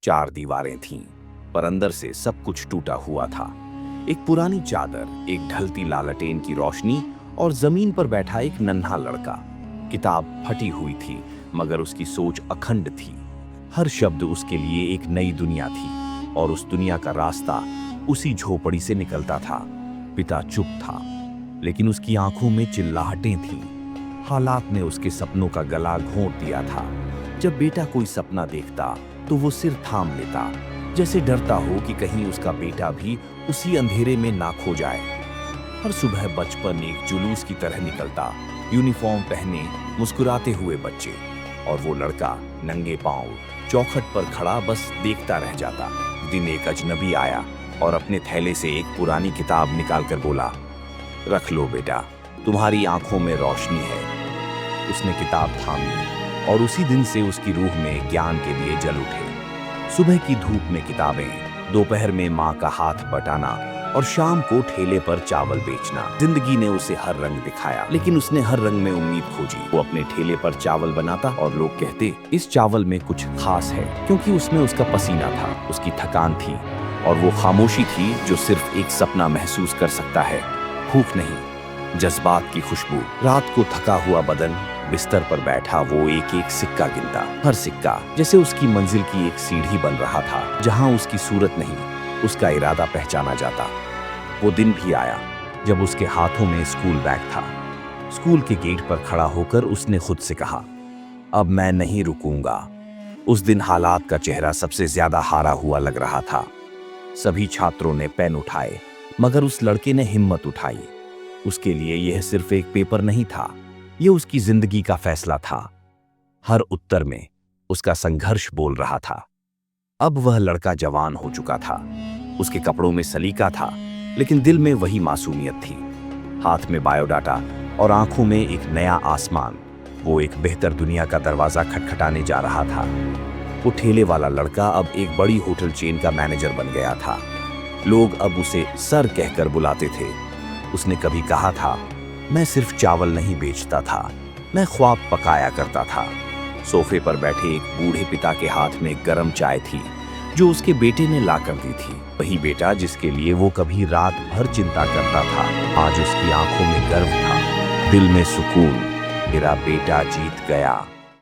4 दीवारें थीं, पर अंदर से सब कुछ टूटा हुआ था। एक पुरानी चादर, एक ढलती लालटेन की रोशनी और जमीन पर बैठा एक नन्हा लड़का। किताब फटी हुई थी, मगर उसकी सोच अखंड थी। हर शब्द उसके लिए एक नई दुनिया थी, और उस दुनिया का रास्ता उसी झोपड़ी से निकलता था। पिता चुप था, लेकिन उसकी आंखों में चिल्लाहटें थीं। हालात ने उसके सपनों का गला घोंट दिया था। जब बेटा कोई सपना देखता तो वो सिर थाम लेता, जैसे डरता हो कि कहीं उसका बेटा भी उसी अंधेरे में ना खो जाए। हर सुबह बचपन एक जुलूस की तरह निकलता, यूनिफॉर्म पहने मुस्कुराते हुए बच्चे, और वो लड़का नंगे पांव चौखट पर खड़ा बस देखता रह जाता। दिन एक अजनबी आया और अपने थैले से एक पुरानी किताब निकालकर बोला, रख लो बेटा, तुम्हारी आंखों में रोशनी है। उसने किताब थामी और उसी दिन से उसकी रूह में ज्ञान के लिए जल उठे। सुबह की धूप में किताबें, दोपहर में माँ का हाथ बटाना और शाम को ठेले पर चावल बेचना। जिंदगी ने उसे हर रंग दिखाया, लेकिन उसने हर रंग में उम्मीद खोजी। वो अपने ठेले पर चावल बनाता और लोग कहते, इस चावल में कुछ खास है, क्योंकि उसमें उसका पसीना था, उसकी थकान थी, और वो खामोशी थी जो सिर्फ एक सपना महसूस कर सकता है, भूख नहीं, जज्बात की खुशबू। रात को थका हुआ बदन, बिस्तर पर बैठा वो एक एक सिक्का गिनता। हर सिक्का जैसे उसकी मंजिल की एक सीढ़ी बन रहा था, जहां उसकी सूरत नहीं, उसका इरादा पहचाना जाता। वो दिन भी आया जब उसके हाथों में स्कूल बैग था। स्कूल के गेट पर खड़ा होकर उसने खुद से कहा, अब मैं नहीं रुकूंगा। उस दिन हालात का चेहरा सबसे ज्यादा हारा हुआ लग रहा था। सभी छात्रों ने पेन उठाए, मगर उस लड़के ने हिम्मत उठाई। उसके लिए यह सिर्फ एक पेपर नहीं था, यह उसकी जिंदगी का फैसला था। हर उत्तर में उसका संघर्ष बोल रहा था। अब वह लड़का जवान हो चुका था। उसके कपड़ों में सलीका था, लेकिन दिल में वही मासूमियत थी। हाथ में बायोडाटा और आंखों में एक नया आसमान। वो एक बेहतर दुनिया का दरवाजा खटखटाने जा रहा था। वो ठेले वाला लड़का अब एक बड़ी होटल चेन का मैनेजर बन गया था। लोग अब उसे सर कहकर बुलाते थे। उसने कभी कहा था, मैं सिर्फ चावल नहीं बेचता था, मैं ख्वाब पकाया करता था। सोफे पर बैठे एक बूढ़े पिता के हाथ में गर्म चाय थी, जो उसके बेटे ने ला कर दी थी। वही बेटा जिसके लिए वो कभी रात भर चिंता करता था। आज उसकी आंखों में गर्व था, दिल में सुकून। मेरा बेटा जीत गया।